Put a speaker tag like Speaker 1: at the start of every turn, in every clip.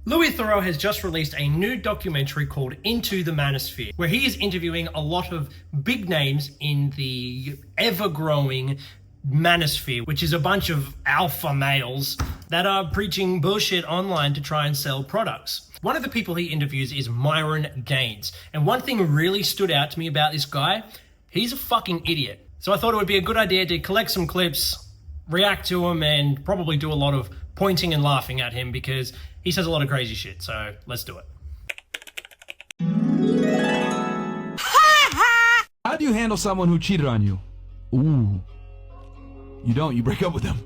Speaker 1: Louis Theroux has just released a new documentary called Into the Manosphere, where he is interviewing a lot of big names in the ever-growing manosphere, which is a bunch of alpha males that are preaching bullshit online to try and sell products. One of the people he interviews is Myron Gaines, and one thing really stood out to me about this guy: he's a fucking idiot. So I thought it would be a good idea to collect some clips, react to him, and probably do a lot of pointing and laughing at him because he says a lot of crazy shit. So let's do it.
Speaker 2: How do you handle someone who cheated on you? Ooh. You don't, you break up with them.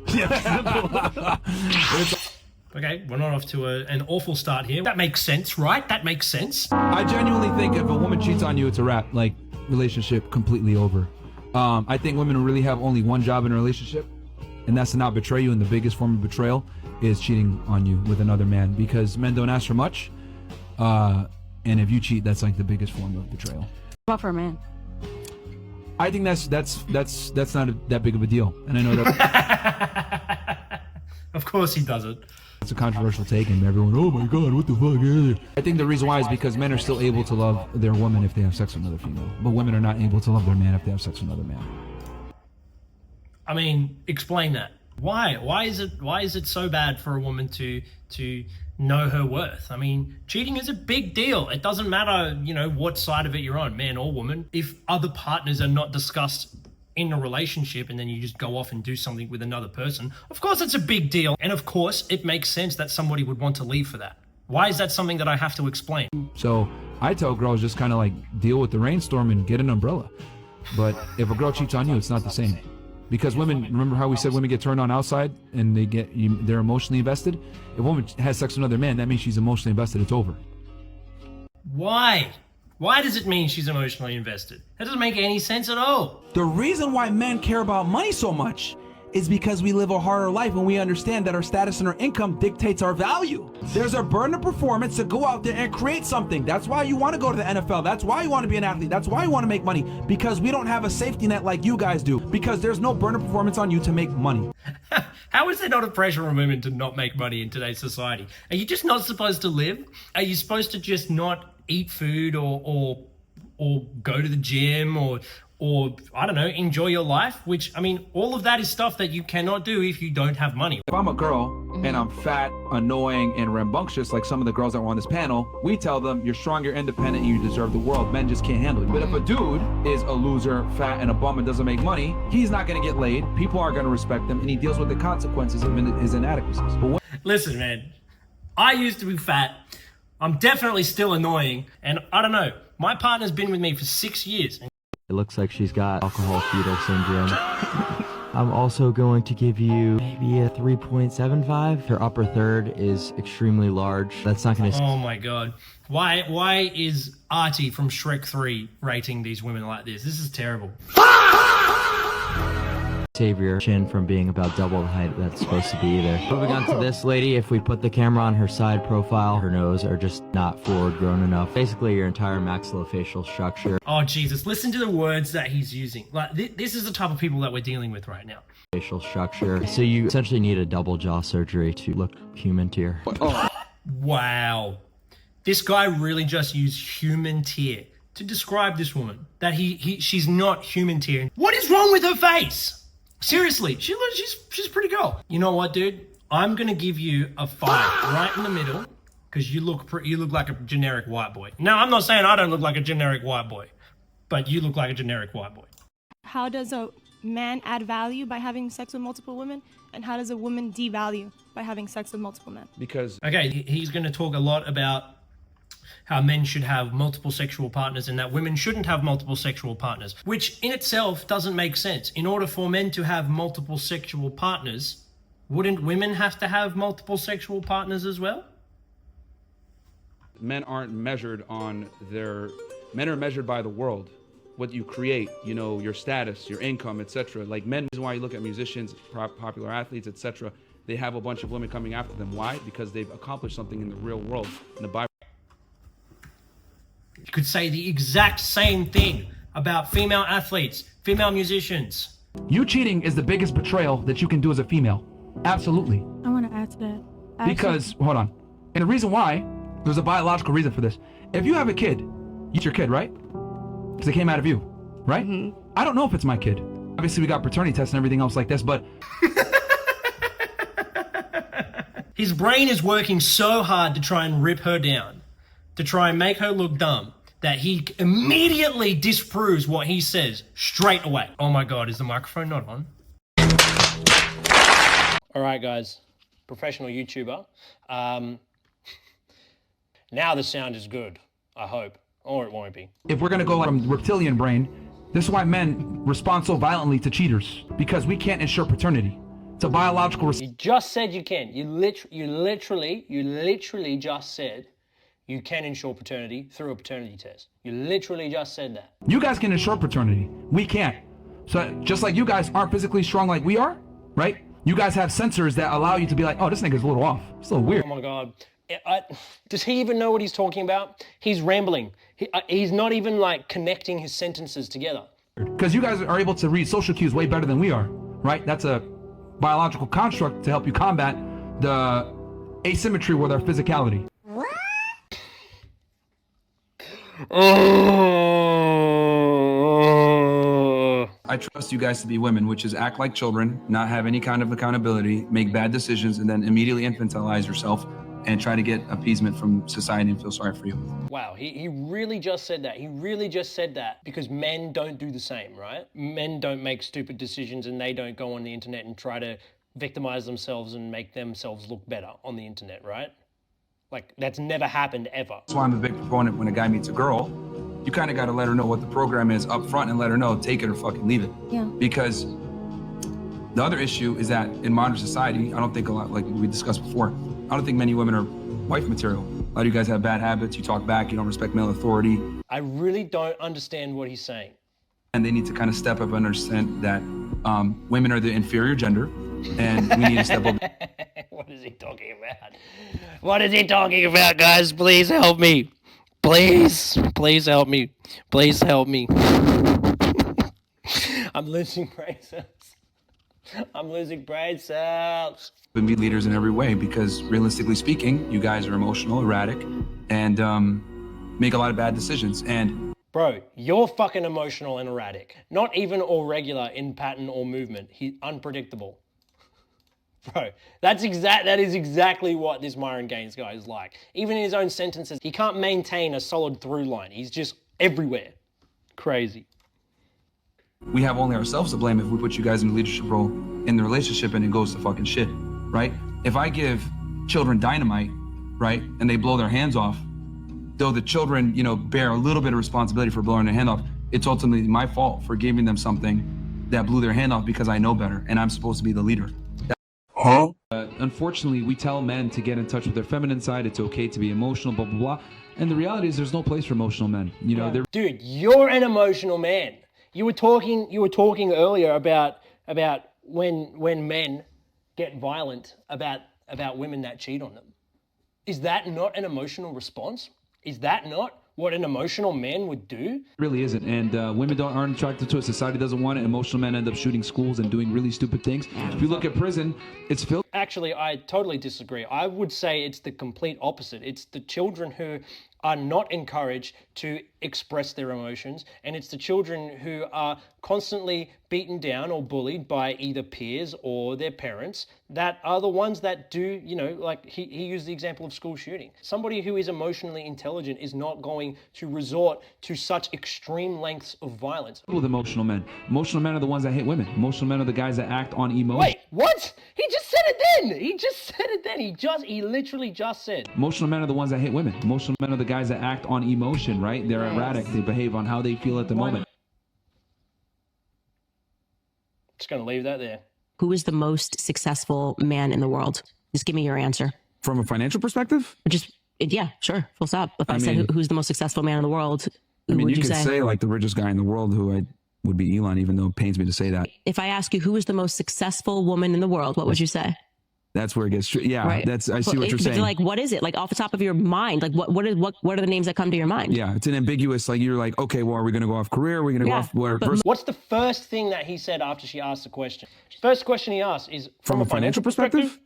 Speaker 1: Okay, we're not off to an awful start here. That makes sense, right? That makes sense.
Speaker 2: I genuinely think if a woman cheats on you, it's a wrap. Like, relationship completely over. I think women really have only one job in a relationship, and that's to not betray you, and the biggest form of betrayal is cheating on you with another man, because men don't ask for much, and if you cheat, that's like the biggest form of betrayal.
Speaker 3: What about for a man?
Speaker 2: I think that's not that big of a deal, and I know that.
Speaker 1: Of course he doesn't.
Speaker 2: It's a controversial take, and everyone, oh my god, what the fuck? I think the reason why is because men are still able to love their woman if they have sex with another female, but women are not able to love their man if they have sex with another man.
Speaker 1: I mean, explain that. Why? Why is it so bad for a woman to know her worth? I mean, cheating is a big deal. It doesn't matter, you know, what side of it you're on, man or woman. If other partners are not discussed in a relationship and then you just go off and do something with another person, of course it's a big deal. And of course it makes sense that somebody would want to leave for that. Why is that something that I have to explain?
Speaker 2: So I tell girls just kind of like deal with the rainstorm and get an umbrella. But if a girl cheats on you, it's not the same. Because women, remember how we said women get turned on outside and they're emotionally invested? If a woman has sex with another man, that means she's emotionally invested. It's over.
Speaker 1: Why? Why does it mean she's emotionally invested? That doesn't make any sense at all.
Speaker 4: The reason why men care about money so much is because we live a harder life and we understand that our status and our income dictates our value. There's a burden of performance to go out there and create something. That's why you want to go to the NFL. That's why you want to be an athlete. That's why you want to make money, because we don't have a safety net like you guys do, because there's no burden of performance on you to make money.
Speaker 1: How is there not a pressure on women to not make money in today's society? Are you just not supposed to live? Are you supposed to just not eat food or go to the gym or I don't know, enjoy your life? Which, I mean, all of that is stuff that you cannot do if you don't have money.
Speaker 2: If I'm a girl and I'm fat, annoying, and rambunctious like some of the girls that were on this panel, we tell them you're strong, you're independent, and you deserve the world. Men just can't handle it. But if a dude is a loser, fat, and a bum and doesn't make money, he's not going to get laid. People aren't going to respect him, and he deals with the consequences of his inadequacies. But
Speaker 1: Listen, man, I used to be fat. I'm definitely still annoying, and I don't know, my partner's been with me for 6 years.
Speaker 5: It looks like she's got alcohol fetal syndrome. I'm also going to give you maybe a 3.75. Her upper third is extremely large. That's not going to...
Speaker 1: Oh my god. Why is Artie from Shrek 3 rating these women like this? This is terrible.
Speaker 5: Save your chin from being about double the height that's supposed to be either. Moving on to this lady, if we put the camera on her side profile, her nose are just not forward grown enough. Basically your entire maxillofacial structure.
Speaker 1: Oh Jesus, listen to the words that he's using. Like this is the type of people that we're dealing with right now.
Speaker 5: Facial structure. So you essentially need a double jaw surgery to look human tier.
Speaker 1: Wow. This guy really just used human tier to describe this woman. That she's not human tier. What is wrong with her face? Seriously, she's a pretty girl. You know what, dude? I'm gonna give you a 5 right in the middle, because you look like a generic white boy. Now, I'm not saying I don't look like a generic white boy, but you look like a generic white boy.
Speaker 6: How does a man add value by having sex with multiple women, and how does a woman devalue by having sex with multiple men?
Speaker 2: because
Speaker 1: Okay, he's gonna talk a lot about how men should have multiple sexual partners and that women shouldn't have multiple sexual partners, which in itself doesn't make sense. In order for men to have multiple sexual partners, wouldn't women have to have multiple sexual partners as well?
Speaker 2: men aren't measured on men are measured by the world, what you create, you know, your status, your income, etc. Like men, is why you look at musicians, popular athletes, etc. They have a bunch of women coming after them. Why? Because they've accomplished something in the real world. In the Bible,
Speaker 1: You could say the exact same thing about female athletes, female musicians.
Speaker 2: you cheating is the biggest betrayal that you can do as a female. Absolutely.
Speaker 6: I want to add to that.
Speaker 2: Because, hold on,
Speaker 4: And the reason why, there's a biological reason for this. If you have a kid, it's your kid, right? Because it came out of you, right? I don't know if it's my kid. Obviously, we got paternity tests and everything else like this, but
Speaker 1: His brain is working so hard to try and rip her down, to try and make her look dumb, that he immediately disproves what he says straight away. Oh my God, is the microphone not on? All right, guys, professional YouTuber. Now the sound is good, I hope, or it won't be.
Speaker 4: if we're gonna go from reptilian brain, this is why men respond so violently to cheaters, because we can't ensure paternity. It's a biological
Speaker 1: You just said you can. You literally just said you can ensure paternity through a paternity test. You literally just said that.
Speaker 4: You guys can ensure paternity. We can't. So just like you guys aren't physically strong like we are, right? You guys have sensors that allow you to be like, oh, this nigga's a little off. It's a little weird.
Speaker 1: Oh my God. Does he even know what he's talking about? He's rambling. He's not even like connecting his sentences together.
Speaker 4: Because you guys are able to read social cues way better than we are, right? That's a biological construct to help you combat the asymmetry with our physicality.
Speaker 2: I trust you guys to be women, which is act like children, not have any kind of accountability, make bad decisions, and then immediately infantilize yourself and try to get appeasement from society and feel sorry for you.
Speaker 1: Wow, he really just said that. He really just said that because men don't do the same, right? Men don't make stupid decisions and they don't go on the internet and try to victimize themselves and make themselves look better on the internet, right? Like, that's never happened ever.
Speaker 2: That's why I'm a big proponent when a guy meets a girl, you kind of got to let her know what the program is up front and let her know, take it or fucking leave it.
Speaker 6: Yeah.
Speaker 2: Because the other issue is that in modern society, I don't think a lot, like we discussed before, I don't think many women are wife material. A lot of you guys have bad habits, you talk back, you don't respect male authority.
Speaker 1: I really don't understand what he's saying.
Speaker 2: And they need to kind of step up and understand that women are the inferior gender and we need to step up.
Speaker 1: What is he talking about? What is he talking about, guys? Please help me. Please help me. Please help me. I'm losing brain cells. I'm losing brain cells.
Speaker 2: And be leaders in every way because realistically speaking, you guys are emotional, erratic, and make a lot of bad decisions. And
Speaker 1: bro, you're fucking emotional and erratic. Not even or regular in pattern or movement. He's unpredictable. Bro, that is exactly what this Myron Gaines guy is like. Even in his own sentences, he can't maintain a solid through line. He's just everywhere. Crazy.
Speaker 2: we have only ourselves to blame if we put you guys in a leadership role in the relationship and it goes to fucking shit, right? If I give children dynamite, right, and they blow their hands off, though the children, you know, bear a little bit of responsibility for blowing their hand off, it's ultimately my fault for giving them something that blew their hand off because I know better and I'm supposed to be the leader.
Speaker 4: Unfortunately, we tell men to get in touch with their feminine side. It's okay to be emotional, blah, blah, blah. And the reality is there's no place for emotional men. You know,
Speaker 1: dude, you're an emotional man. You were talking earlier about when men get violent about women that cheat on them. Is that not an emotional response? Is that not what an emotional man would do?
Speaker 4: It really isn't. And women aren't attracted to it. Society doesn't want it. Emotional men end up shooting schools and doing really stupid things. If you look at prison, it's filled.
Speaker 1: Actually, I totally disagree. I would say it's the complete opposite. It's the children who are not encouraged to express their emotions, and it's the children who are constantly beaten down or bullied by either peers or their parents that are the ones that do, you know, like he used the example of school shooting. Somebody who is emotionally intelligent is not going to resort to such extreme lengths of violence.
Speaker 4: With emotional men. Emotional men are the ones that hit women. Emotional men are the guys that act on emotion.
Speaker 1: Wait, what? He just said it then. He just said it then. He literally just said.
Speaker 4: Emotional men are the ones that hit women. Emotional men are the guys that act on emotion, right? They're erratic. They behave on how they feel at the moment.
Speaker 1: Just going to leave that there.
Speaker 3: Who is the most successful man in the world? Just give me your answer.
Speaker 2: From a financial perspective?
Speaker 3: Yeah, sure. Full stop. If I said who's the most successful man in the world, who would you
Speaker 2: could
Speaker 3: say?
Speaker 2: say like the richest guy in the world would be Elon, even though it pains me to say that.
Speaker 3: If I ask you who is the most successful woman in the world, what would you say?
Speaker 2: That's where it gets true. Yeah,
Speaker 3: right.
Speaker 2: I see what you're saying.
Speaker 3: Like, what is it? Like off the top of your mind, like what are the names that come to your mind?
Speaker 2: Yeah, it's an ambiguous, like you're like, okay, well, are we going to go off career? Are we going to go off whatever?
Speaker 1: What's the first thing that he said after she asked the question? First question he asked is,
Speaker 2: from a financial perspective?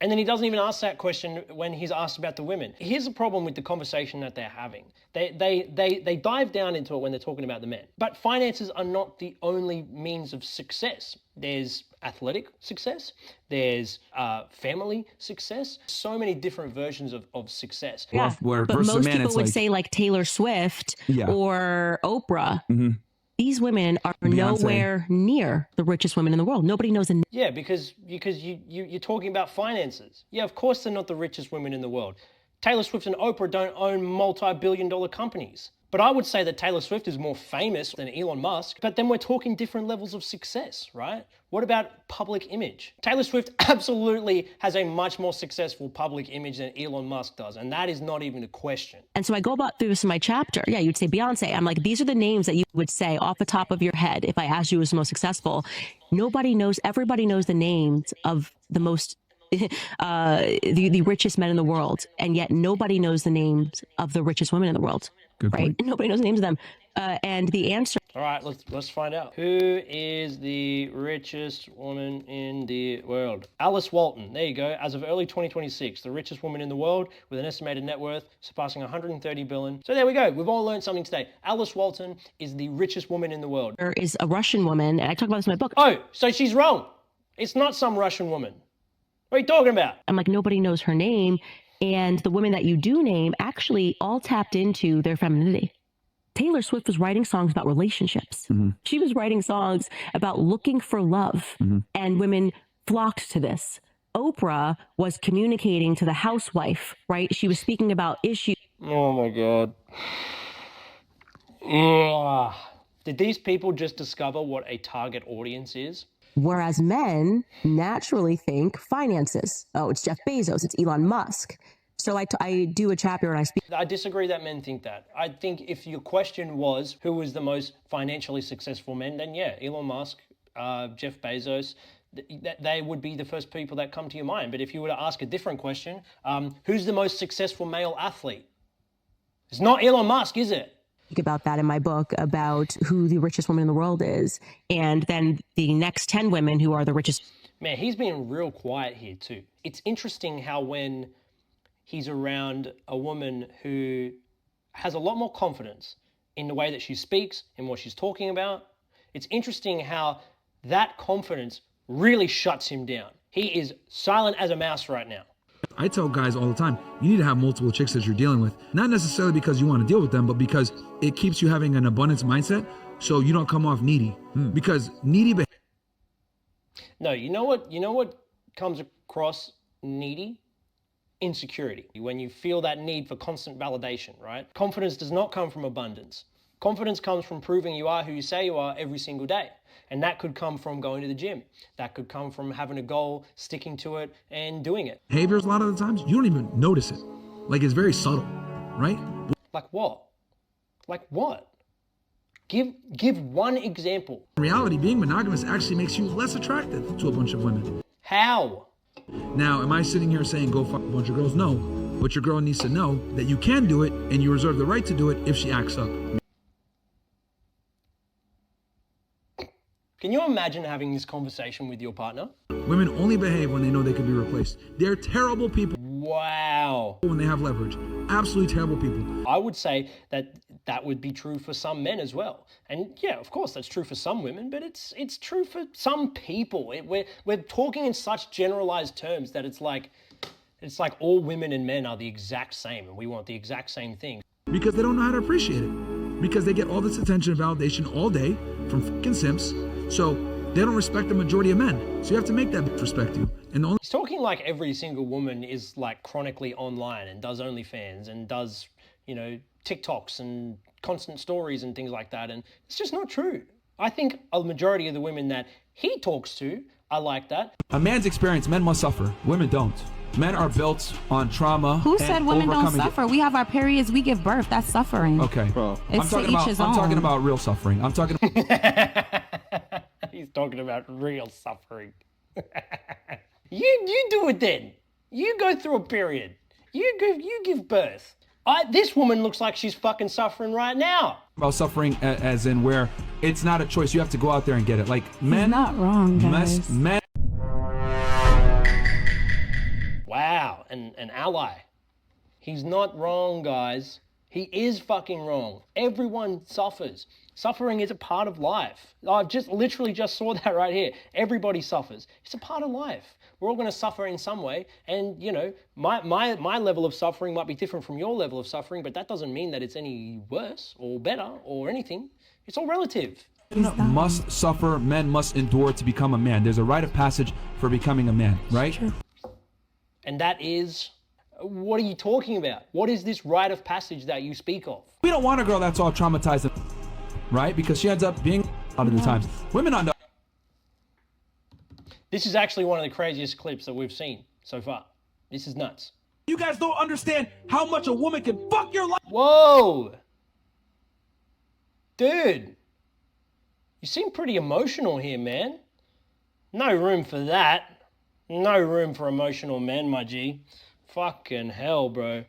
Speaker 1: And then he doesn't even ask that question when he's asked about the women. Here's the problem with the conversation that they're having. They dive down into it when they're talking about the men. But finances are not the only means of success. There's athletic success. There's family success. So many different versions of success.
Speaker 3: Yeah, but most people would say like Taylor Swift or Oprah. These women are nowhere near the richest women in the world. Nobody knows.
Speaker 1: Yeah, because you're talking about finances. Yeah, of course they're not the richest women in the world. Taylor Swift and Oprah don't own multi-billion-dollar companies. But I would say that Taylor Swift is more famous than Elon Musk. But then we're talking different levels of success, right? What about public image? Taylor Swift absolutely has a much more successful public image than Elon Musk does. And that is not even a question.
Speaker 3: And so I go about through this in my chapter. Yeah, you'd say Beyonce. I'm like, these are the names that you would say off the top of your head if I asked you who's the most successful. Nobody knows, everybody knows the names of the most the richest men in the world, and yet nobody knows the names of the richest women in the world.
Speaker 2: Good
Speaker 3: right?
Speaker 2: point.
Speaker 3: Nobody knows the names of them. And the answer.
Speaker 1: All right, let's find out. Who is the richest woman in the world? Alice Walton. There you go. As of early 2026, the richest woman in the world with an estimated net worth surpassing 130 billion. So there we go. We've all learned something today. Alice Walton is the richest woman in the world.
Speaker 3: There is a Russian woman, and I talk about this in my book.
Speaker 1: Oh, so she's wrong. It's not some Russian woman. What are you talking about?
Speaker 3: I'm like, nobody knows her name. And the women that you do name actually all tapped into their femininity. Taylor Swift was writing songs about relationships. She was writing songs about looking for love. And women flocked to this. Oprah was communicating to the housewife, right? She was speaking about issues.
Speaker 1: Oh my God. Ugh. Did these people just discover what a target audience is?
Speaker 3: Whereas men naturally think finances. Oh, it's Jeff Bezos, it's Elon Musk. So I do a chapter and I speak.
Speaker 1: I disagree that men think that. I think if your question was who was the most financially successful men, then yeah, Elon Musk, Jeff Bezos, they would be the first people that come to your mind. But if you were to ask a different question, who's the most successful male athlete? It's not Elon Musk, is it?
Speaker 3: About that in my book about who the richest woman in the world is, and then the next 10 women who are the richest.
Speaker 1: Man, he's being real quiet here too. It's interesting how when he's around a woman who has a lot more confidence in the way that she speaks and what she's talking about, it's interesting how that confidence really shuts him down. He is silent as a mouse right now.
Speaker 2: I tell guys all the time, you need to have multiple chicks that you're dealing with. Not necessarily because you want to deal with them, but because it keeps you having an abundance mindset so you don't come off needy. Because needy behavior.
Speaker 1: No, you know what comes across needy? Insecurity. When you feel that need for constant validation, right? Confidence does not come from abundance. Confidence comes from proving you are who you say you are every single day. And that could come from going to the gym. That could come from having a goal, sticking to it, and doing it.
Speaker 2: Behaviors, a lot of the times, you don't even notice it. Like, it's very subtle, right?
Speaker 1: Like what? Like what? Give one example.
Speaker 2: In reality, being monogamous actually makes you less attractive to a bunch of women.
Speaker 1: How?
Speaker 2: Now, am I sitting here saying go fuck a bunch of girls? No. But your girl needs to know that you can do it and you reserve the right to do it if she acts up.
Speaker 1: Can you imagine having this conversation with your partner?
Speaker 2: Women only behave when they know they can be replaced. They're terrible people.
Speaker 1: Wow.
Speaker 2: When they have leverage. Absolutely terrible people.
Speaker 1: I would say that would be true for some men as well. And yeah, of course, that's true for some women, but it's true for some people. We're talking in such generalized terms that it's like all women and men are the exact same and we want the exact same thing.
Speaker 2: Because they don't know how to appreciate it. Because they get all this attention and validation all day from fucking simps. So they don't respect the majority of men. So you have to make that bitch respect you. And the only—
Speaker 1: He's talking like every single woman is like chronically online and does OnlyFans and does, TikToks and constant stories and things like that. And it's just not true. I think a majority of the women that he talks to are like that.
Speaker 4: A man's experience, men must suffer. Women don't. Men are built on trauma.
Speaker 7: Who said women don't suffer? We have our periods, we give birth. That's suffering.
Speaker 4: Okay.
Speaker 7: Bro. I'm talking
Speaker 4: about real suffering. I'm talking
Speaker 1: He's talking about real suffering. You do it then. You go through a period. You give birth. This woman looks like she's fucking suffering right now.
Speaker 4: About suffering as in where it's not a choice. You have to go out there and get it. Like men.
Speaker 7: He's not wrong, guys.
Speaker 4: Men
Speaker 1: an ally. He's not wrong, guys. He is fucking wrong. Everyone suffers. Suffering is a part of life. I've literally just saw that right here. Everybody suffers. It's a part of life. We're all going to suffer in some way. And, you know, my level of suffering might be different from your level of suffering, but that doesn't mean that it's any worse or better or anything. It's all relative.
Speaker 2: Must suffer, men must endure to become a man. There's a rite of passage for becoming a man, right?
Speaker 1: And that is, what are you talking about? What is this rite of passage that you speak of?
Speaker 2: We don't want a girl that's all traumatized, right? Because she ends up being a lot of the times. Women on the
Speaker 1: This is actually one of the craziest clips that we've seen so far. This is nuts.
Speaker 4: You guys don't understand how much a woman can fuck your life.
Speaker 1: Whoa! Dude, you seem pretty emotional here, man. No room for that. No room for emotional men, my G. Fucking hell, bro.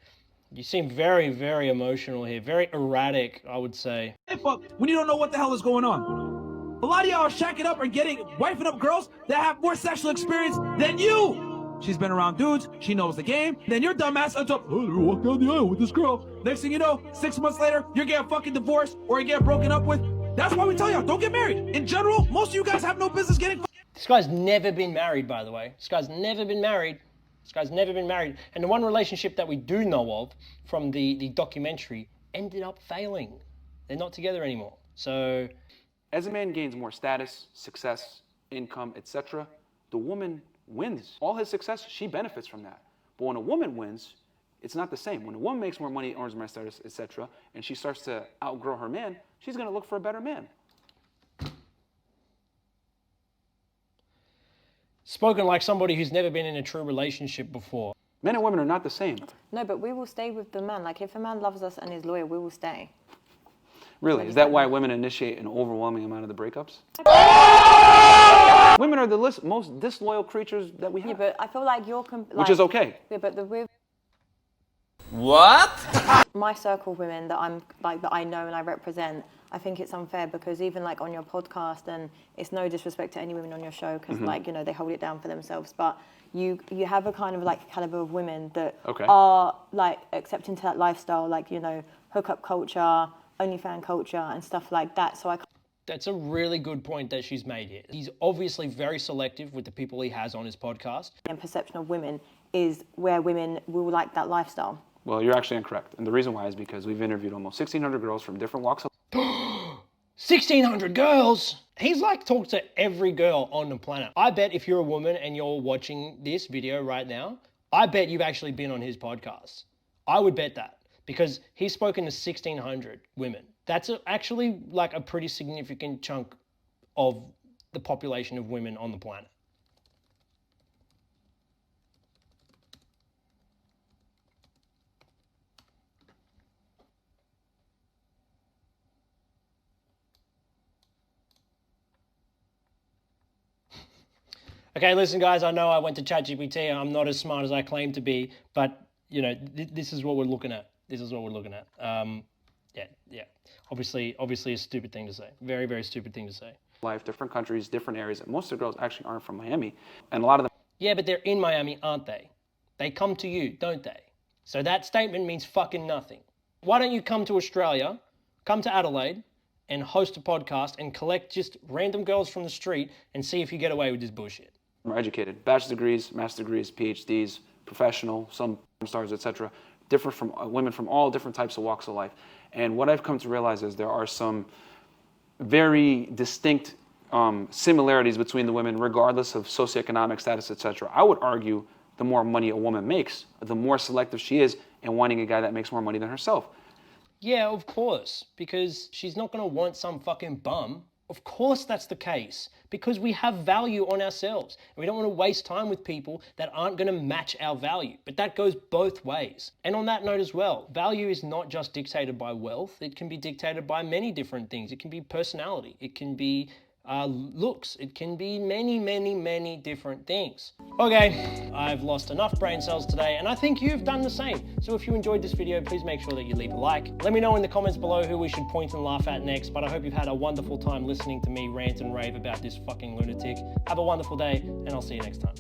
Speaker 1: You seem very, very emotional here. Very erratic, I would say.
Speaker 4: Fuck when you don't know what the hell is going on. A lot of y'all are shacking up and wifing up girls that have more sexual experience than you. She's been around dudes. She knows the game. Then your dumbass ends up, oh, walk down the aisle with this girl. Next thing you know, 6 months later, you're getting fucking divorced or you're getting broken up with. That's why we tell y'all, don't get married. In general, most of you guys have no business getting.
Speaker 1: This guy's never been married, by the way. This guy's never been married. This guy's never been married. And the one relationship that we do know of from the documentary ended up failing. They're not together anymore. So
Speaker 8: as a man gains more status, success, income, etc., the woman wins. All his success, she benefits from that. But when a woman wins, it's not the same. When a woman makes more money, earns more status, etc., and she starts to outgrow her man, she's going to look for a better man.
Speaker 1: spoken like somebody who's never been in a true relationship before.
Speaker 8: Men and women are not the same.
Speaker 9: No, but we will stay with the man. Like, if a man loves us and is loyal, we will stay.
Speaker 8: Really? Is that why women initiate an overwhelming amount of the breakups? Women are the most disloyal creatures that we have.
Speaker 9: Yeah, but I feel like you're...
Speaker 8: Which is okay.
Speaker 9: Yeah, but the...
Speaker 10: What?
Speaker 9: My circle of women that I know and I represent, I think it's unfair because even like on your podcast, and it's no disrespect to any women on your show because like, you know, they hold it down for themselves, but you have a kind of like caliber of women that are like accepting to that lifestyle, like, you know, hookup culture, OnlyFans culture and stuff like that. So
Speaker 1: That's a really good point that she's made here. He's obviously very selective with the people he has on his podcast.
Speaker 9: And perception of women is where women will like that lifestyle.
Speaker 8: Well, you're actually incorrect. And the reason why is because we've interviewed almost 1,600 girls from different walks of life.
Speaker 1: 1,600 girls? He's like talked to every girl on the planet. I bet if you're a woman and you're watching this video right now, I bet you've actually been on his podcast. I would bet that because he's spoken to 1,600 women. That's actually like a pretty significant chunk of the population of women on the planet. Okay, listen, guys, I know I went to ChatGPT. I'm not as smart as I claim to be, but, you know, this is what we're looking at. This is what we're looking at. Yeah. Obviously a stupid thing to say. Very, very stupid thing to say.
Speaker 8: Life, different countries, different areas. And most of the girls actually aren't from Miami. And a lot of them...
Speaker 1: Yeah, but they're in Miami, aren't they? They come to you, don't they? So that statement means fucking nothing. Why don't you come to Australia, come to Adelaide, and host a podcast and collect just random girls from the street and see if you get away with this bullshit?
Speaker 8: Are educated, bachelor's degrees, master's degrees, PhDs, professional, some stars, etc. Different from women from all different types of walks of life. And what I've come to realize is there are some very distinct similarities between the women, regardless of socioeconomic status, etc. I would argue the more money a woman makes, the more selective she is in wanting a guy that makes more money than herself.
Speaker 1: Yeah, of course, because she's not gonna want some fucking bum. Of course that's the case, because we have value on ourselves and we don't want to waste time with people that aren't going to match our value. But that goes both ways. And on that note as well, value is not just dictated by wealth. It can be dictated by many different things. It can be personality. It can be looks. It can be many, many, many different things. Okay, I've lost enough brain cells today and I think you've done the same. So if you enjoyed this video, please make sure that you leave a like. Let me know in the comments below who we should point and laugh at next, but I hope you've had a wonderful time listening to me rant and rave about this fucking lunatic. Have a wonderful day and I'll see you next time.